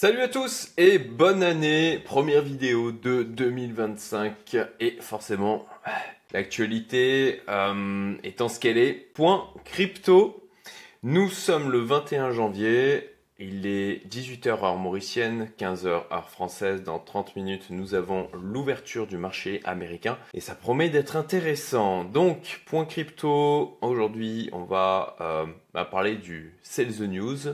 Salut à tous et bonne année, première vidéo de 2025 et forcément l'actualité étant ce qu'elle est, point crypto. Nous sommes le 21 janvier, il est 18h heure mauricienne, 15h heure française. Dans 30 minutes nous avons l'ouverture du marché américain et ça promet d'être intéressant. Donc point crypto, aujourd'hui on va parler du Sell the News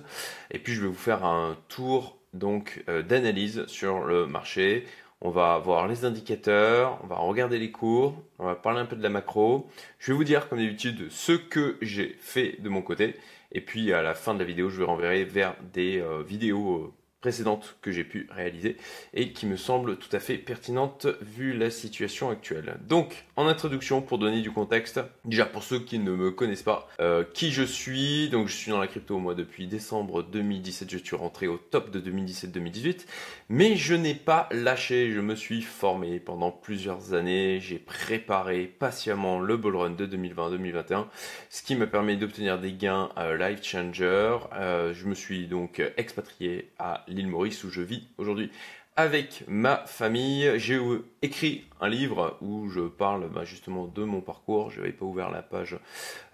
et puis je vais vous faire un tour d'analyse sur le marché. On va voir les indicateurs, on va regarder les cours, on va parler un peu de la macro. Je vais vous dire comme d'habitude ce que j'ai fait de mon côté. Et puis à la fin de la vidéo, je vous renverrai vers des vidéos précédentes que j'ai pu réaliser et qui me semblent tout à fait pertinentes vu la situation actuelle. Donc en introduction, pour donner du contexte, déjà pour ceux qui ne me connaissent pas, qui je suis, donc je suis dans la crypto moi depuis décembre 2017, je suis rentré au top de 2017-2018, mais je n'ai pas lâché, je me suis formé pendant plusieurs années, j'ai préparé patiemment le bull run de 2020-2021, ce qui m'a permis d'obtenir des gains life changer. Je me suis donc expatrié à l'île Maurice où je vis aujourd'hui avec ma famille. J'ai écrit un livre où je parle justement de mon parcours. Je n'avais pas ouvert la page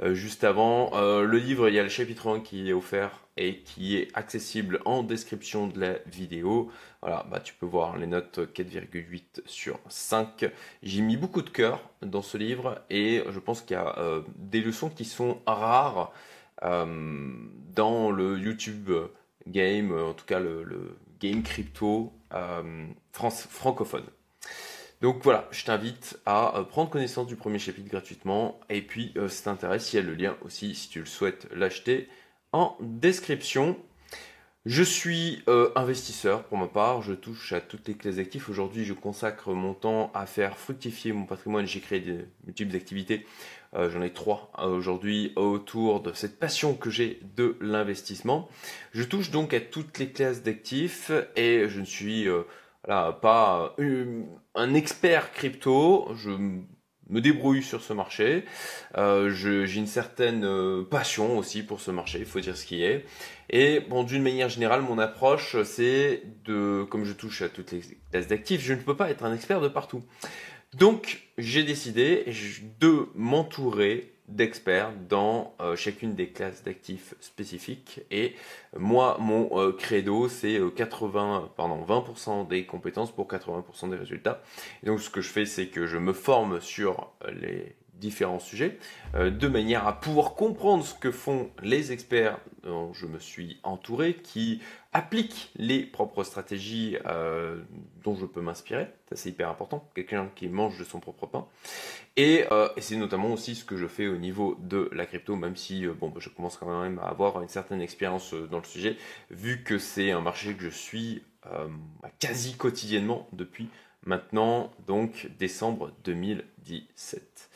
juste avant. Le livre, il y a le chapitre 1 qui est offert et qui est accessible en description de la vidéo. Voilà, tu peux voir les notes 4,8 sur 5. J'ai mis beaucoup de cœur dans ce livre et je pense qu'il y a des leçons qui sont rares dans le YouTube game, en tout cas le game crypto francophone. Donc voilà, je t'invite à prendre connaissance du premier chapitre gratuitement et puis si ça t'intéresse, il y a le lien aussi si tu le souhaites l'acheter en description. Je suis investisseur pour ma part, je touche à toutes les classes d'actifs. Aujourd'hui, je consacre mon temps à faire fructifier mon patrimoine. J'ai créé de multiples activités, j'en ai 3 aujourd'hui autour de cette passion que j'ai de l'investissement. Je touche donc à toutes les classes d'actifs et je ne suis pas un expert crypto. Je me débrouille sur ce marché. J'ai une certaine passion aussi pour ce marché, il faut dire ce qui est. Et bon, d'une manière générale, mon approche, c'est comme je touche à toutes les classes d'actifs, je ne peux pas être un expert de partout. Donc, j'ai décidé de m'entourer d'experts dans chacune des classes d'actifs spécifiques. Et moi, mon credo, c'est 20% des compétences pour 80% des résultats. Et donc, ce que je fais, c'est que je me forme sur les différents sujets de manière à pouvoir comprendre ce que font les experts dont je me suis entouré, qui appliquent les propres stratégies dont je peux m'inspirer. Ça, c'est hyper important, quelqu'un qui mange de son propre pain. Et c'est notamment aussi ce que je fais au niveau de la crypto, même si je commence quand même à avoir une certaine expérience dans le sujet, vu que c'est un marché que je suis quasi quotidiennement depuis maintenant, donc décembre 2017.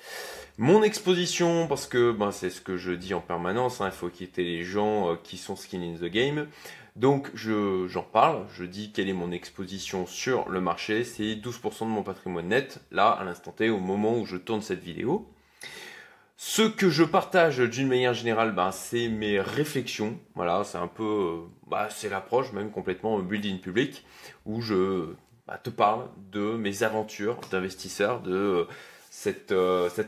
Mon exposition, parce que c'est ce que je dis en permanence, il faut quitter les gens qui sont skin in the game. Donc j'en parle, je dis quelle est mon exposition sur le marché, c'est 12% de mon patrimoine net, là à l'instant T, au moment où je tourne cette vidéo. Ce que je partage d'une manière générale, c'est mes réflexions. Voilà, c'est un peu, c'est l'approche même complètement building public, où je te parle de mes aventures d'investisseur, de cette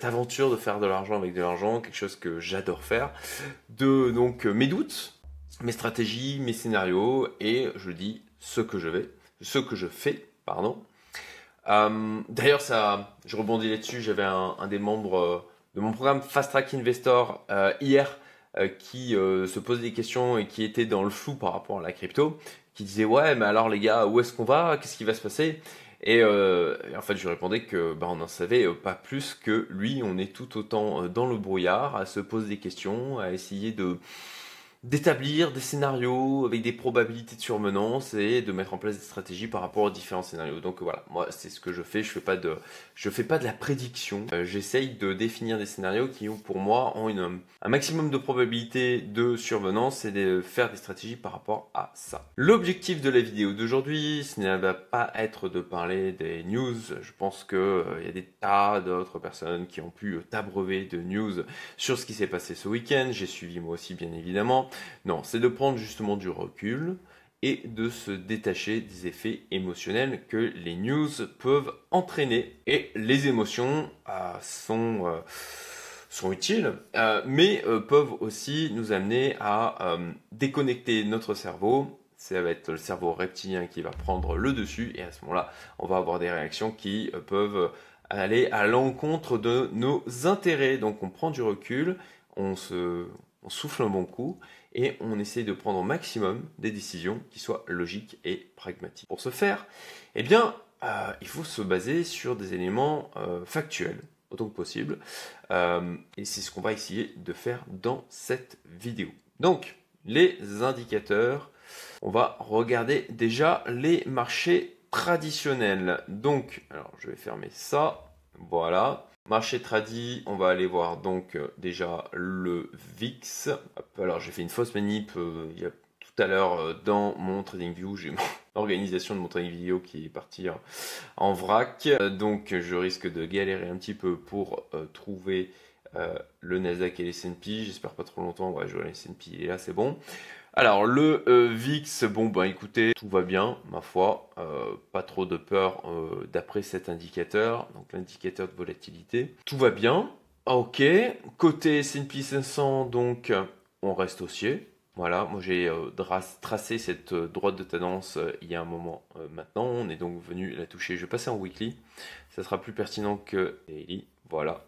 aventure de faire de l'argent avec de l'argent, quelque chose que j'adore faire, de donc mes doutes, mes stratégies, mes scénarios, et je dis ce que je fais, pardon. D'ailleurs, je rebondis là-dessus, j'avais un des membres de mon programme Fast Track Investor hier qui se posait des questions et qui était dans le flou par rapport à la crypto, qui disait ouais mais alors les gars, où est-ce qu'on va, qu'est-ce qui va se passer? Et en fait je lui répondais que on n'en savait pas plus que lui. On est tout autant dans le brouillard à se poser des questions, à essayer d'établir des scénarios avec des probabilités de survenance et de mettre en place des stratégies par rapport aux différents scénarios. Donc voilà, moi c'est ce que je fais, je fais pas de la prédiction. J'essaye de définir des scénarios qui pour moi ont un maximum de probabilité de survenance et de faire des stratégies par rapport à ça. L'objectif de la vidéo d'aujourd'hui, ce ne va pas être de parler des news. Je pense que il y a des tas d'autres personnes qui ont pu t'abreuver de news sur ce qui s'est passé ce week-end. J'ai suivi moi aussi bien évidemment. Non, c'est de prendre justement du recul et de se détacher des effets émotionnels que les news peuvent entraîner. Et les émotions sont utiles, mais peuvent aussi nous amener à déconnecter notre cerveau. Ça va être le cerveau reptilien qui va prendre le dessus, et à ce moment-là, on va avoir des réactions qui peuvent aller à l'encontre de nos intérêts. Donc on prend du recul, on souffle un bon coup, et on essaie de prendre au maximum des décisions qui soient logiques et pragmatiques. Pour ce faire, eh bien, il faut se baser sur des éléments factuels, autant que possible, et c'est ce qu'on va essayer de faire dans cette vidéo. Donc, les indicateurs, on va regarder déjà les marchés traditionnels. Donc, alors je vais fermer ça, voilà. Marché tradi, on va aller voir donc déjà le VIX. Hop, alors j'ai fait une fausse manip il y a tout à l'heure dans mon TradingView, j'ai l'organisation de mon TradingView qui est partie en vrac, donc je risque de galérer un petit peu pour trouver le Nasdaq et les S&P. J'espère pas trop longtemps. Ouais, je vois les S&P, il est là, c'est bon. Alors le VIX, bon bah écoutez, tout va bien, ma foi, pas trop de peur d'après cet indicateur, donc l'indicateur de volatilité. Tout va bien, ok. Côté S&P 500, donc on reste haussier. Voilà, moi j'ai tracé cette droite de tendance il y a un moment maintenant, on est donc venu la toucher. Je vais passer en weekly, ça sera plus pertinent que daily, voilà.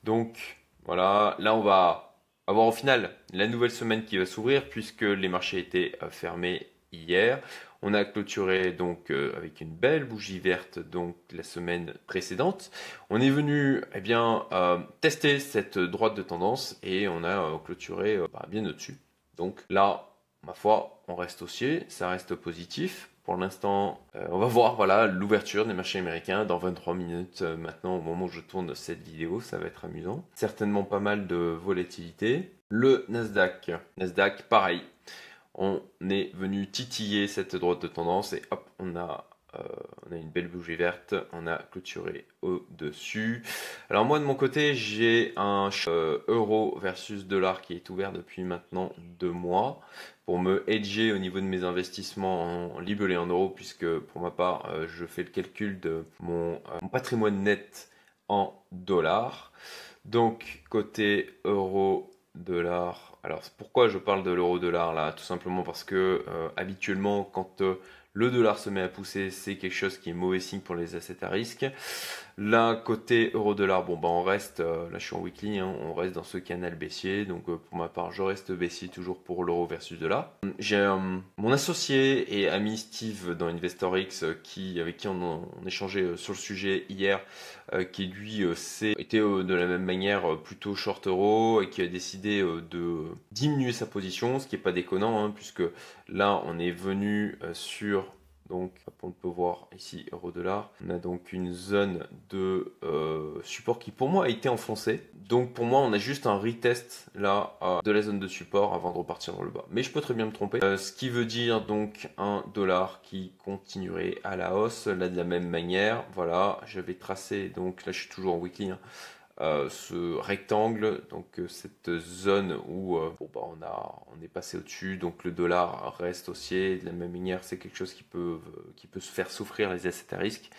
Donc voilà, là on va avoir au final la nouvelle semaine qui va s'ouvrir puisque les marchés étaient fermés hier. On a clôturé donc avec une belle bougie verte donc la semaine précédente. On est venu tester cette droite de tendance et on a clôturé bien au-dessus. Donc là, ma foi, on reste haussier, ça reste positif. Pour l'instant, on va voir voilà l'ouverture des marchés américains dans 23 minutes maintenant au moment où je tourne cette vidéo, ça va être amusant. Certainement pas mal de volatilité. Le Nasdaq, pareil, on est venu titiller cette droite de tendance et hop, on a une belle bougie verte, on a clôturé au-dessus. Alors moi de mon côté, j'ai un euro versus dollar qui est ouvert depuis maintenant 2 mois pour me hedger au niveau de mes investissements en libellé et en euros, puisque pour ma part, je fais le calcul de mon patrimoine net en dollars. Donc côté euro dollar, alors pourquoi je parle de l'euro dollar là? Tout simplement parce que habituellement quand le dollar se met à pousser, c'est quelque chose qui est mauvais signe pour les assets à risque. Là, côté euro-dollar, bon bah on reste, là je suis en weekly, hein, on reste dans ce canal baissier. Donc pour ma part, je reste baissier toujours pour l'euro versus dollar. J'ai mon associé et ami Steve dans InvestorX avec qui on échangeait sur le sujet hier, qui lui était de la même manière plutôt short euro et qui a décidé de diminuer sa position, ce qui n'est pas déconnant, hein, puisque là on est venu sur, donc on peut voir ici euro-dollar, on a donc une zone de support qui pour moi a été enfoncée. Donc pour moi on a juste un retest là de la zone de support avant de repartir dans le bas. Mais je peux très bien me tromper. Ce qui veut dire donc un dollar qui continuerait à la hausse là de la même manière. Voilà, je vais tracer, donc là je suis toujours en weekly, hein, ce rectangle, donc cette zone où on est passé au-dessus, donc le dollar reste haussier. De la même manière, c'est quelque chose qui peut se faire souffrir les assets à risque.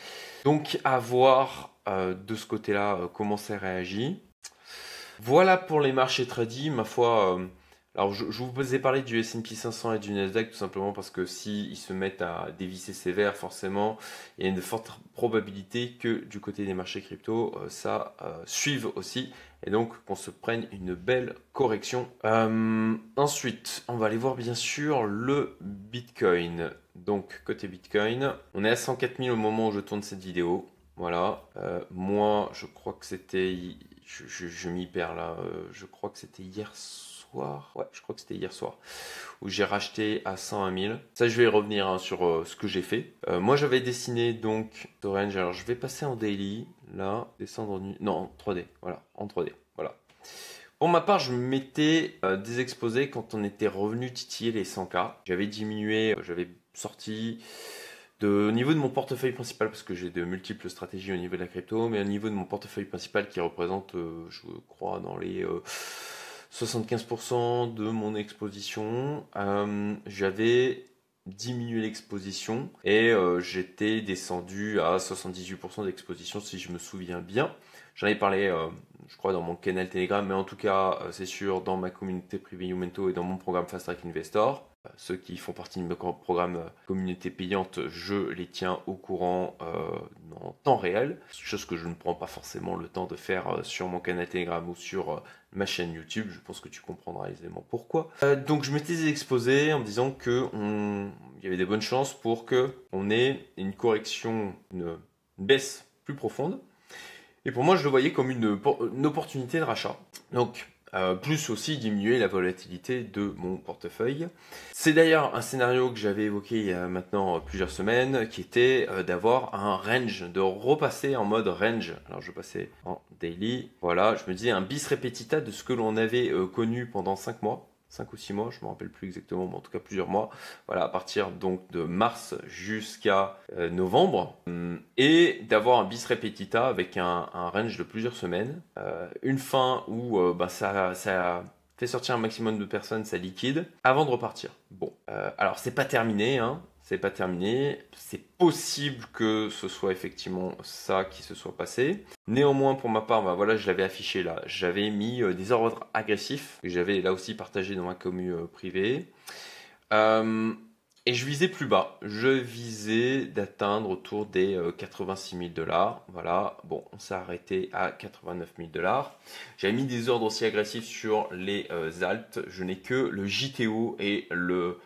Donc à voir de ce côté-là comment ça réagit. Voilà pour les marchés tradis, ma foi. Alors je vous ai parlé du S&P 500 et du Nasdaq tout simplement parce que s'ils se mettent à dévisser sévère, forcément, il y a une forte probabilité que du côté des marchés crypto, ça suive aussi et donc qu'on se prenne une belle correction. Ensuite, on va aller voir bien sûr le Bitcoin. Donc côté Bitcoin, on est à 104 000 au moment où je tourne cette vidéo. Voilà, moi je crois que c'était, je m'y perds là, je crois que c'était hier soir, ouais je crois que c'était hier soir, où j'ai racheté à 101 000, ça je vais revenir hein, sur ce que j'ai fait. Moi j'avais dessiné donc ce range, alors je vais passer en daily, là, descendre en, non en 3D, voilà, en 3D, voilà. Pour ma part, je m'étais désexposé quand on était revenu titiller les 100K, j'avais diminué, j'avais sorti au niveau de mon portefeuille principal, parce que j'ai de multiples stratégies au niveau de la crypto, mais au niveau de mon portefeuille principal qui représente, je crois, dans les 75% de mon exposition, j'avais diminué l'exposition et j'étais descendu à 78% d'exposition si je me souviens bien. J'en ai parlé, je crois, dans mon canal Telegram, mais en tout cas, c'est sûr, dans ma communauté privée Youmento et dans mon programme Fast Track Investor. Ceux qui font partie de mon programme communauté payante, je les tiens au courant en temps réel, chose que je ne prends pas forcément le temps de faire sur mon canal Telegram ou sur ma chaîne YouTube. Je pense que tu comprendras aisément pourquoi. Donc je m'étais exposé en me disant que il y avait des bonnes chances pour que on ait une correction, une baisse plus profonde. Et pour moi, je le voyais comme une opportunité de rachat. Donc plus aussi diminuer la volatilité de mon portefeuille. C'est d'ailleurs un scénario que j'avais évoqué il y a maintenant plusieurs semaines, qui était d'avoir un range, de repasser en mode range. Alors je passais en daily, voilà, je me disais un bis repetita de ce que l'on avait connu pendant 5 mois. 5 ou 6 mois, je ne me rappelle plus exactement, mais en tout cas plusieurs mois. Voilà, à partir donc de mars jusqu'à novembre. Et d'avoir un bis repetita avec un range de plusieurs semaines. Une fin où ça fait sortir un maximum de personnes, ça liquide, avant de repartir. Bon, alors c'est pas terminé, hein. C'est pas terminé, c'est possible que ce soit effectivement ça qui se soit passé. Néanmoins, pour ma part, voilà, je l'avais affiché là. J'avais mis des ordres agressifs, que j'avais là aussi partagé dans ma commu privée. Et je visais plus bas. Je visais d'atteindre autour des 86 000 $. Voilà, bon, on s'est arrêté à 89 000 $. J'avais mis des ordres aussi agressifs sur les alts. Je n'ai que le JTO et le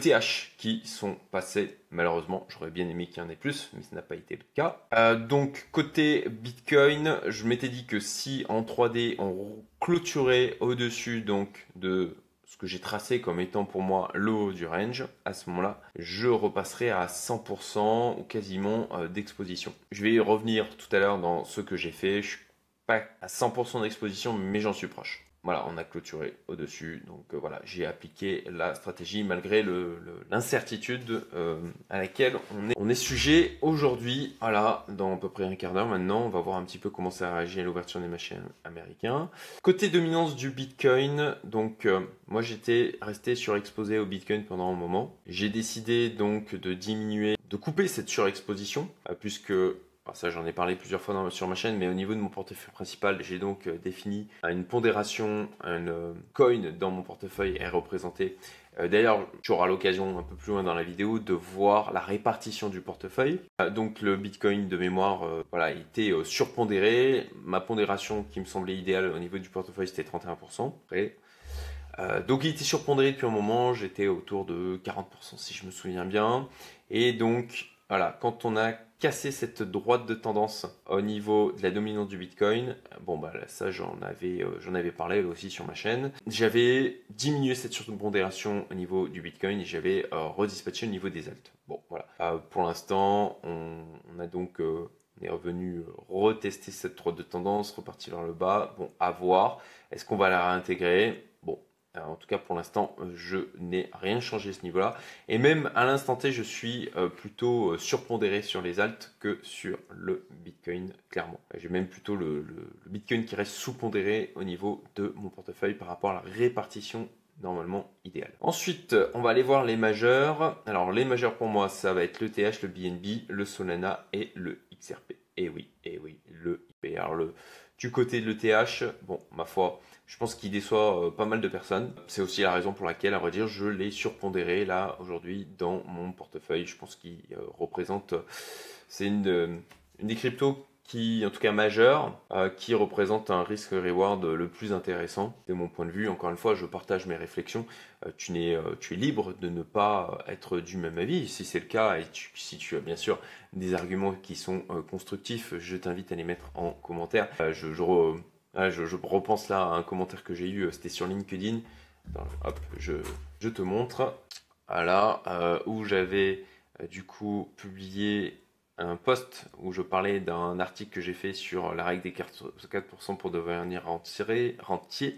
TH qui sont passés. Malheureusement, j'aurais bien aimé qu'il y en ait plus, mais ce n'a pas été le cas. Donc, côté Bitcoin, je m'étais dit que si en 3D, on clôturait au-dessus donc de ce que j'ai tracé comme étant pour moi le haut du range, à ce moment-là, je repasserai à 100% ou quasiment d'exposition. Je vais y revenir tout à l'heure dans ce que j'ai fait. Je suis pas à 100% d'exposition, mais j'en suis proche. Voilà, on a clôturé au-dessus, donc voilà, j'ai appliqué la stratégie malgré l'incertitude à laquelle on est sujet aujourd'hui. Voilà, dans à peu près un quart d'heure maintenant, on va voir un petit peu comment ça réagit à l'ouverture des marchés américains. Côté dominance du Bitcoin, donc moi j'étais resté surexposé au Bitcoin pendant un moment. J'ai décidé donc de diminuer, de couper cette surexposition, puisque ça, j'en ai parlé plusieurs fois sur ma chaîne, mais au niveau de mon portefeuille principal, j'ai donc défini une pondération, une coin dans mon portefeuille est représentée. D'ailleurs, tu auras l'occasion un peu plus loin dans la vidéo de voir la répartition du portefeuille. Donc le Bitcoin de mémoire, voilà, il était surpondéré. Ma pondération qui me semblait idéale au niveau du portefeuille, c'était 31%. Après. Donc il était surpondéré depuis un moment, j'étais autour de 40% si je me souviens bien. Et donc voilà, quand on a cassé cette droite de tendance au niveau de la dominance du Bitcoin, bon bah ça j'en avais parlé aussi sur ma chaîne. J'avais diminué cette surpondération au niveau du Bitcoin et j'avais redispatché au niveau des alts. Bon voilà, pour l'instant on a donc on est revenu retester cette droite de tendance, repartir vers le bas. Bon, à voir. Est-ce qu'on va la réintégrer? Bon, en tout cas, pour l'instant, je n'ai rien changé à ce niveau-là. Et même à l'instant T, je suis plutôt surpondéré sur les alts que sur le Bitcoin, clairement. J'ai même plutôt le Bitcoin qui reste sous-pondéré au niveau de mon portefeuille par rapport à la répartition normalement idéale. Ensuite, on va aller voir les majeurs. Alors, les majeurs pour moi, ça va être le TH, le BNB, le Solana et le XRP. Et oui, le IP. Alors, du côté de l'ETH, bon, ma foi, je pense qu'il déçoit pas mal de personnes. C'est aussi la raison pour laquelle, à vrai dire, je l'ai surpondéré là aujourd'hui dans mon portefeuille. Je pense qu'il représente, c'est une des cryptos qui, en tout cas majeure, qui représente un risque-reward le plus intéressant. De mon point de vue, encore une fois, je partage mes réflexions. Tu es libre de ne pas être du même avis. Si c'est le cas, et si tu as bien sûr des arguments qui sont constructifs, je t'invite à les mettre en commentaire. Je repense là à un commentaire que j'ai eu, c'était sur LinkedIn. Attends, hop, je te montre. Voilà, où j'avais du coup publié un post où je parlais d'un article que j'ai fait sur la règle des 4% pour devenir rentier.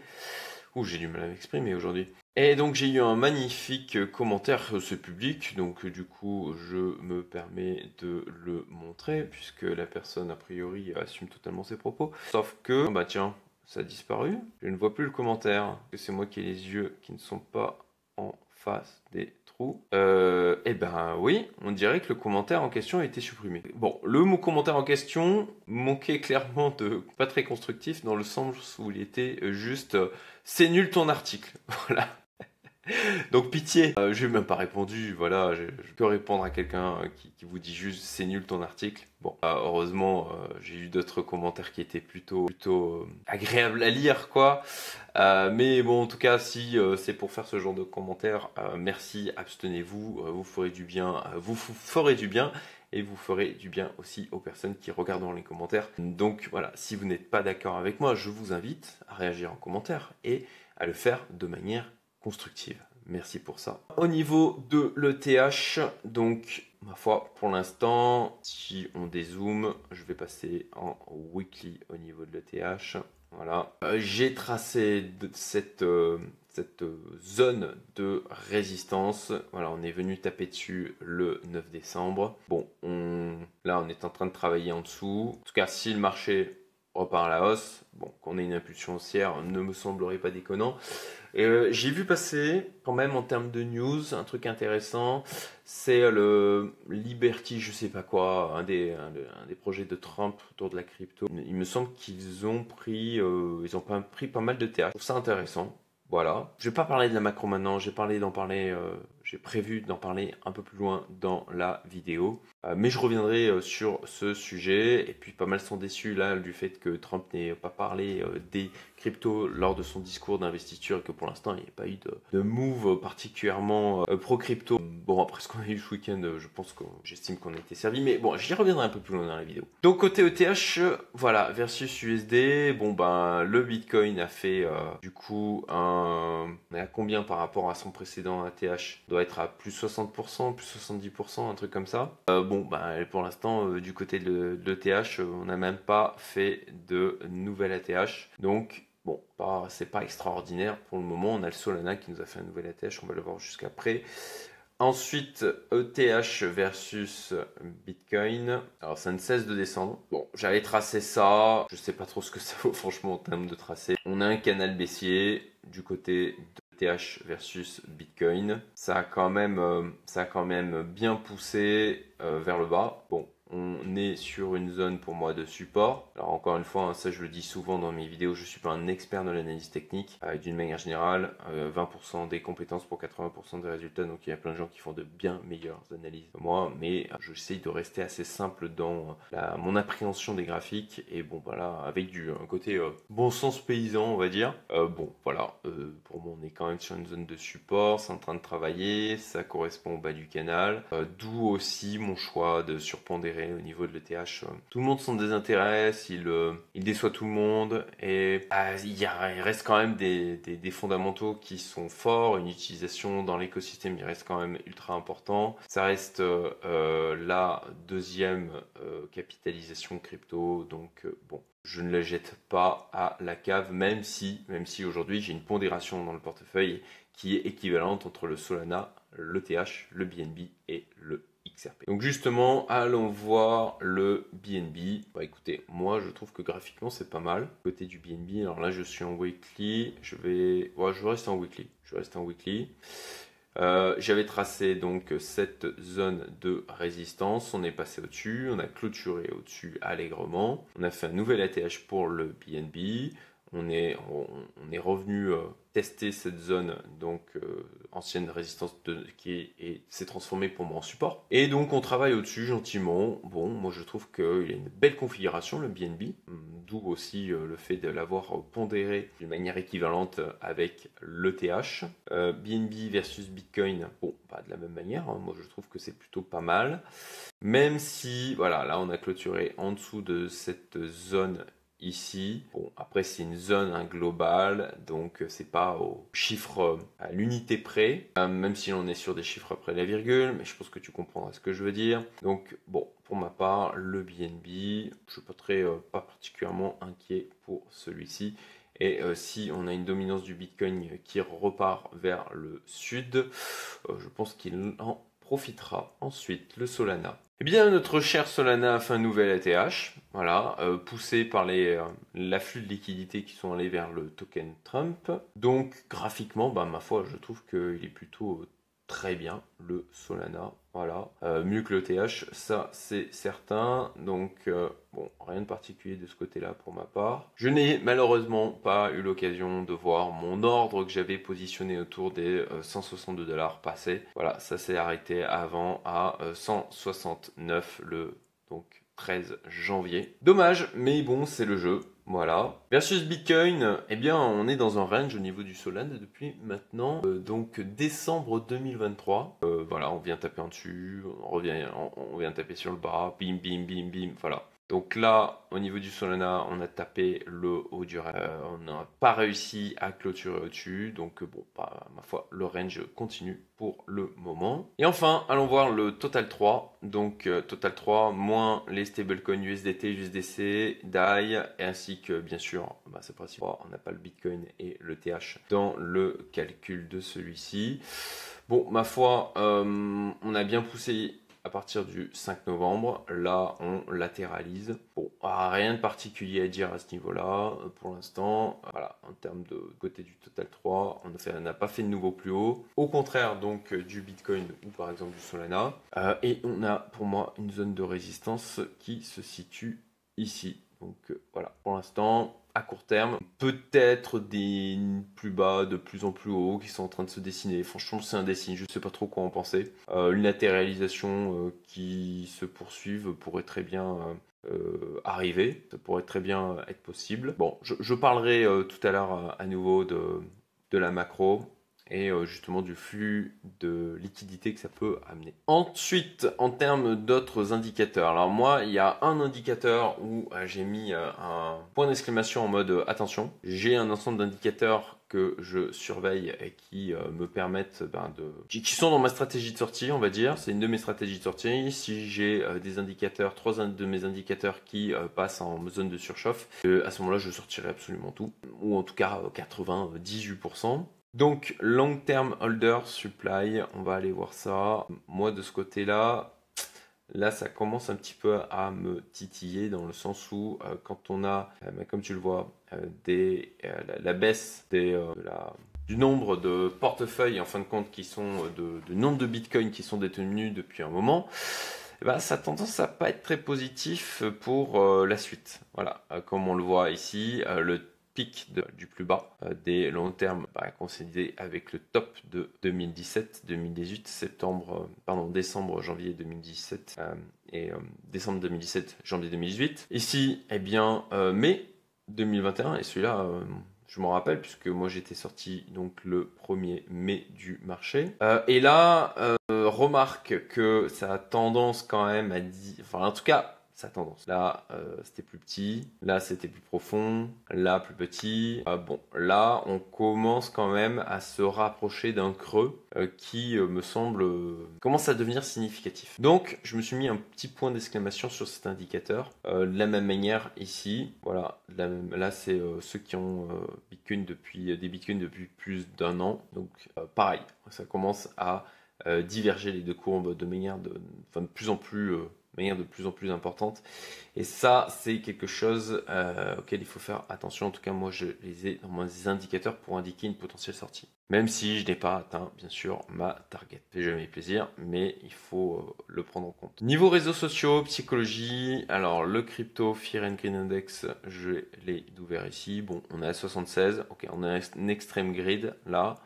Ouh, j'ai du mal à m'exprimer aujourd'hui. Et donc j'ai eu un magnifique commentaire, c'est public, donc du coup je me permets de le montrer, puisque la personne a priori assume totalement ses propos. Sauf que, bah tiens, ça a disparu, je ne vois plus le commentaire, c'est moi qui ai les yeux qui ne sont pas en face des trou. Eh ben oui, on dirait que le commentaire en question a été supprimé. Bon, le mot commentaire en question manquait clairement de pas très constructif dans le sens où il était juste c'est nul ton article. Voilà. Donc pitié, je lui ai même pas répondu, voilà, je peux répondre à quelqu'un qui vous dit juste c'est nul ton article. Bon, heureusement, j'ai eu d'autres commentaires qui étaient plutôt agréables à lire, quoi. Mais bon, en tout cas, si c'est pour faire ce genre de commentaires, merci, abstenez-vous, vous ferez du bien, vous ferez du bien. Et vous ferez du bien aussi aux personnes qui regardent dans les commentaires. Donc voilà, si vous n'êtes pas d'accord avec moi, je vous invite à réagir en commentaire et à le faire de manière constructive. Merci pour ça. Au niveau de l'ETH, donc ma foi, pour l'instant, si on dézoome, je vais passer en weekly au niveau de l'ETH. Voilà. J'ai tracé cette zone de résistance. Voilà, on est venu taper dessus le 9 décembre. Bon, là, on est en train de travailler en dessous. En tout cas, si le marché repart à la hausse, bon, qu'on ait une impulsion haussière ne me semblerait pas déconnant. J'ai vu passer, quand même, en termes de news, un truc intéressant. C'est le Liberty, je sais pas quoi, un des projets de Trump autour de la crypto. Il me semble qu'ils ont pris pas mal de TH. Je trouve ça intéressant. Voilà. Je vais pas parler de la macro maintenant, j'ai prévu d'en parler un peu plus loin dans la vidéo. Mais je reviendrai sur ce sujet. Et puis pas mal sont déçus là du fait que Trump n'ait pas parlé des cryptos lors de son discours d'investiture et que pour l'instant il n'y a pas eu de move particulièrement pro-crypto. Bon, après ce qu'on a eu ce week-end, j'estime qu'on a été servi. Mais bon, j'y reviendrai un peu plus loin dans la vidéo. Donc côté ETH, voilà, versus USD, bon ben le Bitcoin a fait du coup on est à combien par rapport à son précédent ATH? Doit être à plus 60%, plus 70%, un truc comme ça. Bon, ben pour l'instant, du côté de l'ETH, on n'a même pas fait de nouvelle ATH. Donc, bon, c'est pas extraordinaire pour le moment. On a le Solana qui nous a fait un nouvel ATH, on va le voir jusqu'après. Ensuite, ETH versus Bitcoin. Alors, ça ne cesse de descendre. Bon, j'avais tracé ça. Je sais pas trop ce que ça vaut, franchement, en termes de tracé. On a un canal baissier du côté de ETH versus Bitcoin. Ça a quand même bien poussé vers le bas. Bon, on est sur une zone pour moi de support. Alors encore une fois, hein, ça je le dis souvent dans mes vidéos, je ne suis pas un expert de l'analyse technique. D'une manière générale, 20% des compétences pour 80% des résultats. Donc il y a plein de gens qui font de bien meilleures analyses que moi. Mais j'essaye de rester assez simple dans mon appréhension des graphiques. Et bon voilà, avec un côté bon sens paysan on va dire. Bon voilà, pour moi on est quand même sur une zone de support. C'est en train de travailler, ça correspond au bas du canal. D'où aussi mon choix de surpondérer au niveau de l'ETH. Tout le monde s'en désintéresse, il déçoit tout le monde et il reste quand même des fondamentaux qui sont forts, une utilisation dans l'écosystème il reste quand même ultra important. Ça reste la deuxième capitalisation crypto, donc bon. Je ne la jette pas à la cave, même si aujourd'hui j'ai une pondération dans le portefeuille qui est équivalente entre le Solana, l'ETH, le BNB et le XRP. Donc justement, allons voir le BNB. Bah écoutez, moi je trouve que graphiquement c'est pas mal. Côté du BNB, alors là je suis en weekly, je vais rester en weekly. J'avais tracé donc cette zone de résistance, on est passé au-dessus, on a clôturé au-dessus allègrement, on a fait un nouvel ATH pour le BNB, on est revenu tester cette zone, donc ancienne résistance qui s'est transformée pour moi en support. Et donc on travaille au-dessus gentiment. Bon, moi je trouve qu'il y a une belle configuration le BNB, d'où aussi le fait de l'avoir pondéré d'une manière équivalente avec l'ETH. BNB versus Bitcoin, bon, pas de la même manière, hein. Moi je trouve que c'est plutôt pas mal. Même si, voilà, là on a clôturé en dessous de cette zone ici. Bon, après c'est une zone globale, donc c'est pas au chiffre à l'unité près, même si on est sur des chiffres après la virgule, mais je pense que tu comprendras ce que je veux dire. Donc bon, pour ma part, le BNB, je suis pas particulièrement inquiet pour celui-ci. Et si on a une dominance du Bitcoin qui repart vers le sud, je pense qu'il en profitera. Ensuite, le Solana. Eh bien, notre cher Solana a fait un nouvel ATH, voilà, poussé par l'afflux de liquidités qui sont allés vers le token Trump. Donc, graphiquement, bah, ma foi, je trouve qu'il est plutôt très bien le Solana, voilà, mieux que le TH, ça c'est certain, donc bon, rien de particulier de ce côté-là pour ma part. Je n'ai malheureusement pas eu l'occasion de voir mon ordre que j'avais positionné autour des 162 $ passer, voilà, ça s'est arrêté avant à 169 donc 13 janvier. Dommage, mais bon, c'est le jeu. Voilà. Versus Bitcoin, eh bien, on est dans un range au niveau du Solana depuis maintenant, donc décembre 2023. Voilà, on vient taper en dessus, on vient taper sur le bas, bim, bim, bim, bim, voilà. Donc là, au niveau du Solana, on a tapé le haut du range. On n'a pas réussi à clôturer au-dessus. Donc bon, ma foi, le range continue pour le moment. Et enfin, allons voir le Total 3. Donc Total 3 moins les stablecoins USDT, USDC, DAI, et ainsi que bien sûr, c'est principe. On n'a pas le Bitcoin et le TH dans le calcul de celui-ci. Bon, ma foi, on a bien poussé à partir du 5 novembre, là on latéralise. Bon, rien de particulier à dire à ce niveau-là pour l'instant. Voilà, en termes de côté du Total 3, on n'a pas fait de nouveau plus haut. Au contraire donc du Bitcoin ou par exemple du Solana. Et on a pour moi une zone de résistance qui se situe ici. Donc voilà, pour l'instant, à court terme, peut-être des plus bas de plus en plus haut qui sont en train de se dessiner. Franchement, c'est un dessin, je ne sais pas trop quoi en penser. Une latéralisation qui se poursuive pourrait très bien arriver, ça pourrait très bien être possible. Bon, je parlerai tout à l'heure à nouveau de la macro et justement du flux de liquidité que ça peut amener. Ensuite, en termes d'autres indicateurs, alors moi, il y a un indicateur où j'ai mis un point d'exclamation en mode attention. J'ai un ensemble d'indicateurs que je surveille et qui me permettent qui sont dans ma stratégie de sortie, on va dire. C'est une de mes stratégies de sortie. Si j'ai des indicateurs, trois de mes indicateurs qui passent en zone de surchauffe, à ce moment-là, je sortirai absolument tout, ou en tout cas 98%. Donc, long term holder supply, on va aller voir ça. Moi, de ce côté-là, là, ça commence un petit peu à me titiller dans le sens où, quand on a, comme tu le vois, la baisse du nombre de portefeuilles, en fin de compte, qui sont de nombre de bitcoins qui sont détenus depuis un moment, ça a tendance à pas être très positif pour la suite. Voilà, comme on le voit ici, le pic du plus bas des longs termes coïncidé avec le top de 2017-2018, décembre, janvier 2017 et décembre 2017, janvier 2018. Ici, eh bien, mai 2021, et celui-là, je m'en rappelle puisque moi j'étais sorti donc le 1er mai du marché. Et là, remarque que ça a tendance quand même à dire, enfin en tout cas, sa tendance. Là, c'était plus petit. Là, c'était plus profond. Là, plus petit. Bon, là, on commence quand même à se rapprocher d'un creux qui me semble commence à devenir significatif. Donc, je me suis mis un petit point d'exclamation sur cet indicateur. De la même manière ici, voilà. Là, c'est ceux qui ont des bitcoins depuis plus d'un an. Donc, pareil, ça commence à diverger les deux courbes de manière de plus en plus importante, et ça c'est quelque chose auquel il faut faire attention. En tout cas, moi je les ai dans mes indicateurs pour indiquer une potentielle sortie, même si je n'ai pas atteint bien sûr ma target. Ça fait jamais plaisir, mais il faut le prendre en compte. Niveau réseaux sociaux, psychologie, alors le crypto Fear and Greed Index, je l'ai ouvert ici. Bon, on est à 76, ok, on a un extreme grid là,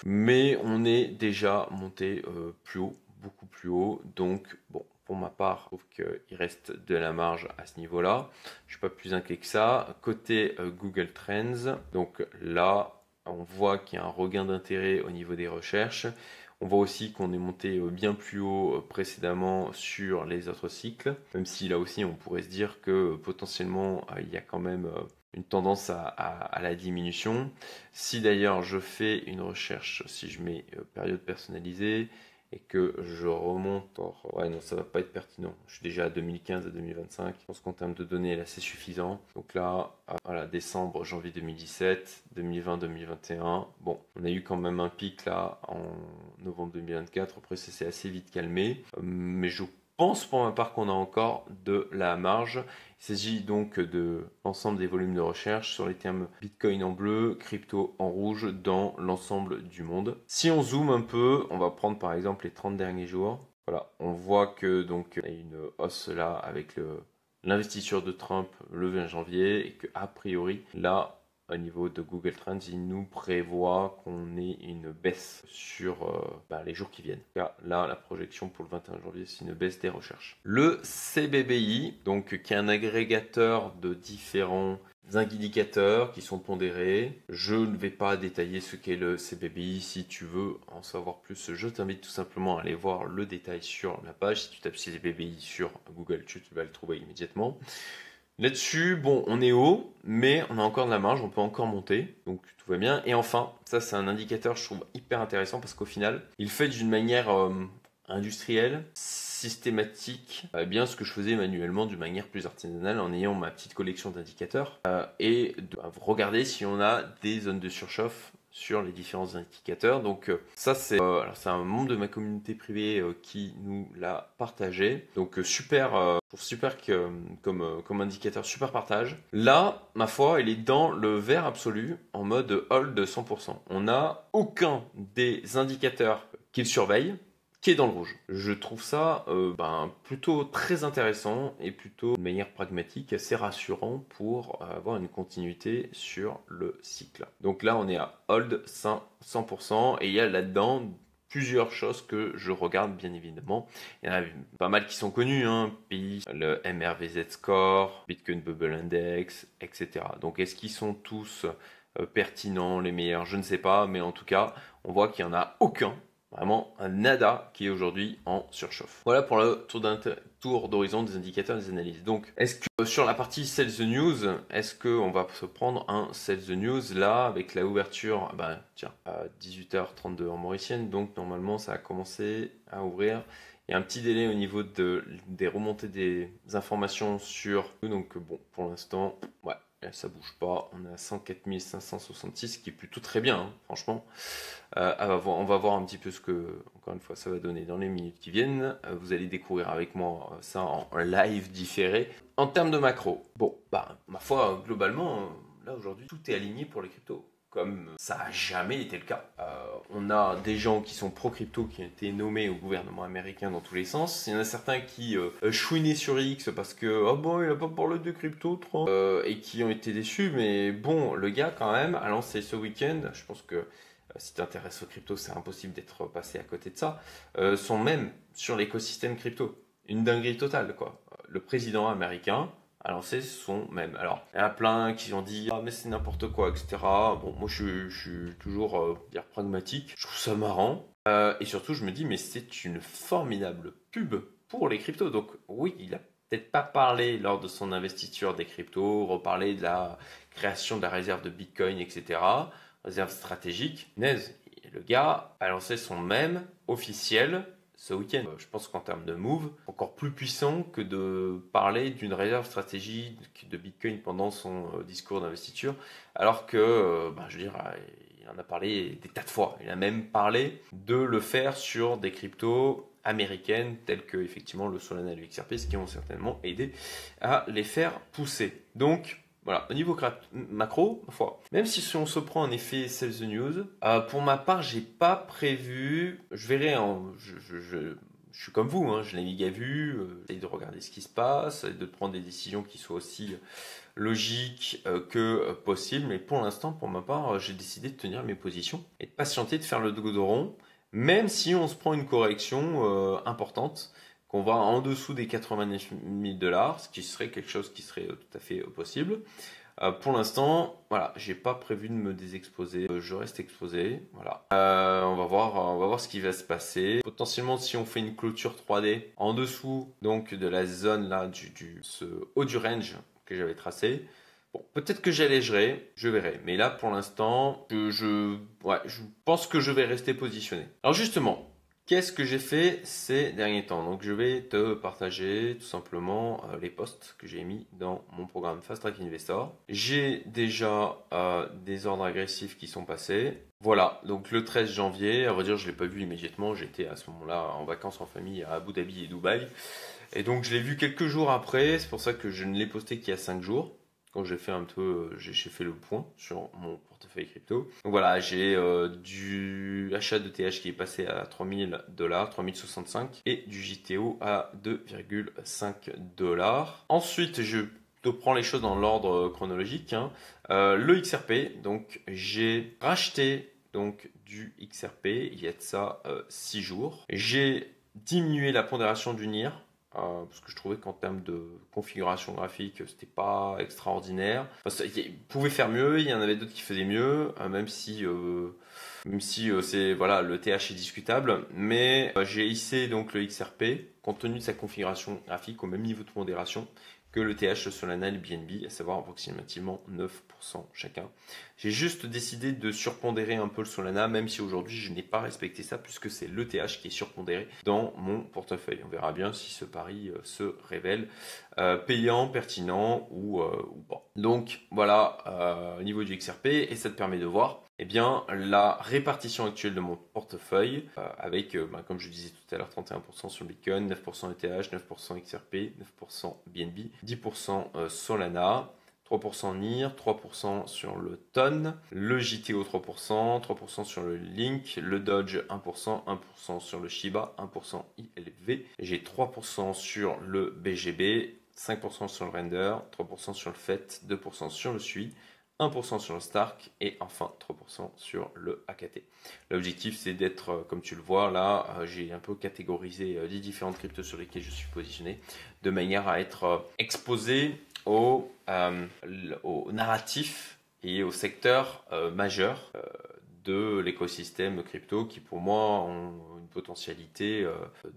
mais on est déjà monté plus haut, beaucoup plus haut. Donc bon, pour ma part, je trouve qu'il reste de la marge à ce niveau-là. Je ne suis pas plus inquiet que ça. Côté Google Trends, donc là, on voit qu'il y a un regain d'intérêt au niveau des recherches. On voit aussi qu'on est monté bien plus haut précédemment sur les autres cycles, même si là aussi on pourrait se dire que potentiellement il y a quand même une tendance à la diminution. Si d'ailleurs je fais une recherche, si je mets période personnalisée et que je remonte, ouais non, ça va pas être pertinent. Je suis déjà à 2015 à 2025. Je pense qu'en termes de données là c'est suffisant. Donc là, voilà, décembre, janvier 2017, 2020, 2021. Bon, on a eu quand même un pic là en novembre 2024. Après ça s'est assez vite calmé, mais je pense pour ma part qu'on a encore de la marge. Il s'agit donc de l'ensemble des volumes de recherche sur les termes Bitcoin en bleu, crypto en rouge dans l'ensemble du monde. Si on zoome un peu, on va prendre par exemple les 30 derniers jours. Voilà, on voit que donc il y a une hausse là avec l'investiture de Trump le 20 janvier et que a priori là au niveau de Google Trends, il nous prévoit qu'on ait une baisse sur les jours qui viennent. Là, la projection pour le 21 janvier, c'est une baisse des recherches. Le CBBI, donc qui est un agrégateur de différents indicateurs qui sont pondérés. Je ne vais pas détailler ce qu'est le CBBI. Si tu veux en savoir plus, je t'invite tout simplement à aller voir le détail sur la page. Si tu tapes CBBI sur Google, tu vas le trouver immédiatement. Là-dessus, bon, on est haut, mais on a encore de la marge, on peut encore monter, donc tout va bien. Et enfin, ça c'est un indicateur, je trouve, hyper intéressant parce qu'au final, il fait d'une manière industrielle, systématique, bien ce que je faisais manuellement d'une manière plus artisanale en ayant ma petite collection d'indicateurs et de regarder si on a des zones de surchauffe sur les différents indicateurs. Donc ça c'est un membre de ma communauté privée qui nous l'a partagé. Donc super comme indicateur, super partage. Là, ma foi, il est dans le vert absolu en mode hold de 100%. On n'a aucun des indicateurs qu'il surveille qui est dans le rouge. Je trouve ça plutôt très intéressant et plutôt de manière pragmatique, assez rassurant pour avoir une continuité sur le cycle. Donc là, on est à hold 100% et il y a là-dedans plusieurs choses que je regarde bien évidemment. Il y en a pas mal qui sont connus, PI, le MRVZ Score, Bitcoin Bubble Index, etc. Donc est-ce qu'ils sont tous pertinents, les meilleurs? Je ne sais pas, mais en tout cas, on voit qu'il n'y en a aucun. Vraiment un nada qui est aujourd'hui en surchauffe. Voilà pour le tour d'horizon des indicateurs des analyses. Donc, est-ce que sur la partie Sell the News, est-ce qu'on va se prendre un Sell the News là avec la ouverture à 18h32 en mauricienne. Donc, normalement, ça a commencé à ouvrir. Il y a un petit délai au niveau des remontées des informations sur nous. Donc, bon, pour l'instant, ouais. Ça bouge pas, on est à 104 566, ce qui est plutôt très bien, franchement. On va voir un petit peu ce que, encore une fois, ça va donner dans les minutes qui viennent. Vous allez découvrir avec moi ça en live différé. En termes de macro, bon, ma foi, globalement, là aujourd'hui, tout est aligné pour les cryptos. Comme ça n'a jamais été le cas. On a des gens qui sont pro-crypto qui ont été nommés au gouvernement américain dans tous les sens. Il y en a certains qui chouinaient sur X parce que il n'a pas parlé de crypto trop et qui ont été déçus. Mais bon, le gars quand même a lancé ce week-end. Je pense que si tu t'intéresses aux crypto, c'est impossible d'être passé à côté de ça. Sont même sur l'écosystème crypto. Une dinguerie totale, quoi. Le président américain a lancé son même. Alors, il y en a plein qui ont dit « Ah, mais c'est n'importe quoi, etc. » Bon, moi, je suis toujours pragmatique. Je trouve ça marrant. Et surtout, je me dis « Mais c'est une formidable pub pour les cryptos. » Donc, oui, il a peut-être pas parlé lors de son investiture des cryptos, reparlé de la création de la réserve de Bitcoin, etc. Réserve stratégique. Naise, le gars a lancé son même officiel ce week-end. Je pense qu'en termes de move, encore plus puissant que de parler d'une réserve stratégique de Bitcoin pendant son discours d'investiture, alors que, je veux dire, il en a parlé des tas de fois. Il a même parlé de le faire sur des cryptos américaines telles que effectivement le Solana et le XRP, ce qui ont certainement aidé à les faire pousser. Donc, voilà, au niveau macro, même si on se prend en effet Sell the News, pour ma part, j'ai pas prévu, je verrai, je suis comme vous, je navigue à vue, j'essaie de regarder ce qui se passe, de prendre des décisions qui soient aussi logiques que possibles, mais pour l'instant, pour ma part, j'ai décidé de tenir mes positions et de patienter, de faire le dos rond, même si on se prend une correction importante, qu'on va en dessous des 89 000 $, ce qui serait quelque chose qui serait tout à fait possible. Pour l'instant, voilà, j'ai pas prévu de me désexposer, je reste exposé, voilà. On va voir ce qui va se passer. Potentiellement, si on fait une clôture 3D en dessous donc de la zone là ce haut du range que j'avais tracé, bon, peut-être que j'allégerai, je verrai. Mais là, pour l'instant, je pense que je vais rester positionné. Alors justement, Qu'est-ce que j'ai fait ces derniers temps? Donc je vais te partager tout simplement les posts que j'ai mis dans mon programme Fast Track Investor. J'ai déjà des ordres agressifs qui sont passés. Voilà, donc le 13 janvier, à vrai dire je ne l'ai pas vu immédiatement, j'étais à ce moment-là en vacances en famille à Abu Dhabi et Dubaï. Et donc je l'ai vu quelques jours après, c'est pour ça que je ne l'ai posté qu'il y a 5 jours. Quand j'ai fait un peu, j'ai fait le point sur mon portefeuille crypto. Donc voilà, j'ai du achat de TH qui est passé à 3000 $, 3065, et du JTO à 2,5 $. Ensuite, je te prends les choses dans l'ordre chronologique. Hein. Le XRP, donc j'ai racheté donc du XRP il y a de ça 6 jours. J'ai diminué la pondération du NIR. Parce que je trouvais qu'en termes de configuration graphique, c'était pas extraordinaire. Enfin, il pouvait faire mieux, il y en avait d'autres qui faisaient mieux, même si c'est voilà, le TH est discutable. Mais j'ai hissé donc le XRP compte tenu de sa configuration graphique au même niveau de pondération que le TH, le Solana et le BNB, à savoir approximativement 9% chacun. J'ai juste décidé de surpondérer un peu le Solana, même si aujourd'hui je n'ai pas respecté ça, puisque c'est le TH qui est surpondéré dans mon portefeuille. On verra bien si ce pari se révèle payant, pertinent ou pas. Donc voilà, au niveau du XRP, et ça te permet de voir eh bien, la répartition actuelle de mon portefeuille avec, comme je disais tout à l'heure, 31% sur le Bitcoin, 9% ETH, 9% XRP, 9% BNB, 10% Solana, 3% NIR, 3% sur le TON, le JTO 3%, 3% sur le Link, le Dodge 1%, 1% sur le Shiba, 1% ILV. J'ai 3% sur le BGB, 5% sur le Render, 3% sur le FET, 2% sur le SUI, 1% sur le Stark et enfin 3% sur le AKT. L'objectif c'est d'être, comme tu le vois là, j'ai un peu catégorisé les différentes cryptos sur lesquelles je suis positionné de manière à être exposé au narratif et au secteur majeur de l'écosystème crypto qui pour moi ont une potentialité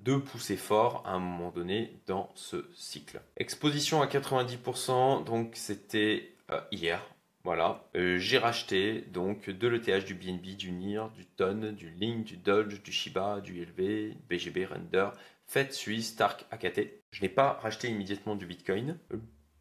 de pousser fort à un moment donné dans ce cycle. Exposition à 90%, donc c'était hier. Voilà, j'ai racheté donc de l'ETH, du BNB, du NIR, du TON, du Link, du Dodge, du Shiba, du LV, BGB, Render, FET, SUI, Stark, AKT. Je n'ai pas racheté immédiatement du Bitcoin.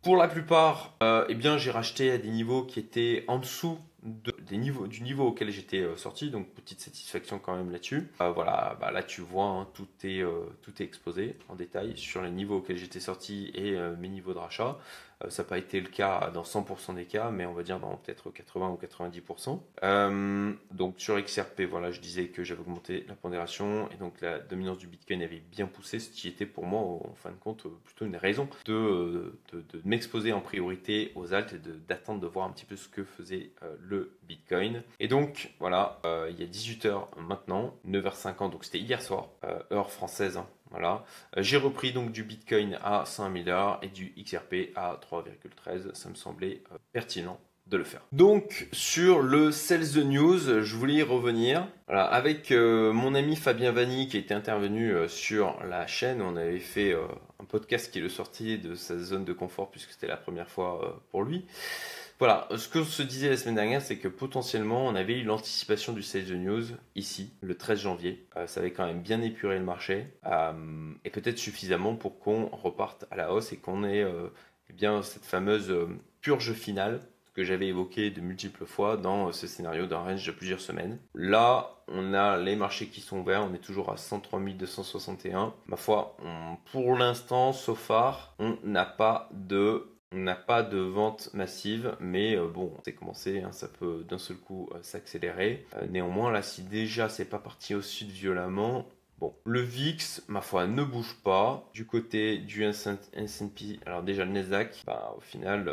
Pour la plupart, eh bien, j'ai racheté à des niveaux qui étaient en dessous du niveau auquel j'étais sorti, donc petite satisfaction quand même là-dessus. Voilà, là tu vois, hein, tout est exposé en détail sur les niveaux auxquels j'étais sorti et mes niveaux de rachat. Ça n'a pas été le cas dans 100% des cas, mais on va dire dans peut-être 80 ou 90%. Donc sur XRP, voilà, je disais que j'avais augmenté la pondération et donc la dominance du Bitcoin avait bien poussé, ce qui était pour moi, en fin de compte, plutôt une raison de m'exposer en priorité aux alts et d'attendre de voir un petit peu ce que faisait le Bitcoin. Et donc, voilà, il y a 18h maintenant, 9h50, donc c'était hier soir, heure française, hein. Voilà. J'ai repris donc du Bitcoin à 5 milliards et du XRP à 3,13. Ça me semblait pertinent de le faire. Donc sur le Sales the News, je voulais y revenir. Voilà, avec mon ami Fabien Vanni qui était intervenu sur la chaîne, on avait fait un podcast qui le sortit de sa zone de confort puisque c'était la première fois pour lui. Voilà, ce que se disait la semaine dernière, c'est que potentiellement on avait eu l'anticipation du Sales the News ici, le 13 janvier. Ça avait quand même bien épuré le marché et peut-être suffisamment pour qu'on reparte à la hausse et qu'on ait eh bien, cette fameuse purge finale que j'avais évoqué de multiples fois dans ce scénario d'un range de plusieurs semaines. Là, on a les marchés qui sont ouverts, on est toujours à 103 261. Ma foi, pour l'instant, so far, on n'a pas de vente massive, mais bon, c'est commencé, hein, ça peut d'un seul coup s'accélérer. Néanmoins, là, si déjà c'est pas parti au sud violemment, bon, le VIX, ma foi, ne bouge pas. Du côté du S&P, alors déjà le Nasdaq, au final,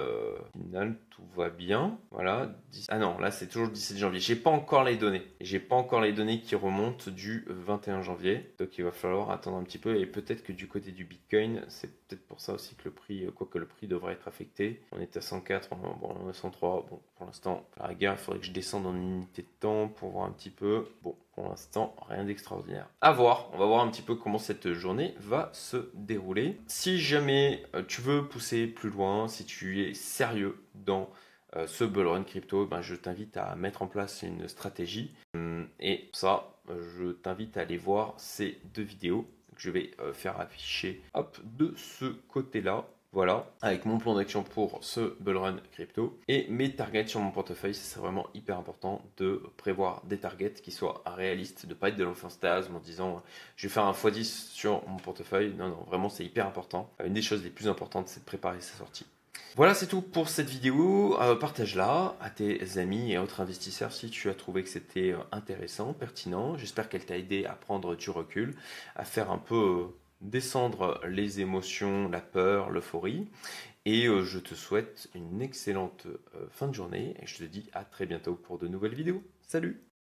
tout va bien. Voilà. Ah non, là c'est toujours le 17 janvier. J'ai pas encore les données. J'ai pas encore les données qui remontent du 21 janvier. Donc il va falloir attendre un petit peu. Et peut-être que du côté du Bitcoin, c'est peut-être pour ça aussi que le prix, quoique le prix devrait être affecté. On est à 104, bon, on est à 103. Bon, pour l'instant, à la rigueur, il faudrait que je descende en unité de temps pour voir un petit peu. Bon, pour l'instant, rien d'extraordinaire. À voir, on va voir un petit peu comment cette journée va se dérouler. Si jamais tu veux pousser plus loin, si tu es sérieux dans ce bull run crypto, ben, je t'invite à mettre en place une stratégie. Et ça, je t'invite à aller voir ces 2 vidéos que je vais faire afficher hop, de ce côté-là. Voilà, avec mon plan d'action pour ce bull run crypto et mes targets sur mon portefeuille. C'est vraiment hyper important de prévoir des targets qui soient réalistes, de ne pas être de l'enfantasme en disant je vais faire un x10 sur mon portefeuille. Non, non, vraiment c'est hyper important. Une des choses les plus importantes, c'est de préparer sa sortie. Voilà, c'est tout pour cette vidéo. Partage-la à tes amis et autres investisseurs si tu as trouvé que c'était intéressant, pertinent. J'espère qu'elle t'a aidé à prendre du recul, à faire un peu descendre les émotions, la peur, l'euphorie. Et je te souhaite une excellente fin de journée et je te dis à très bientôt pour de nouvelles vidéos. Salut!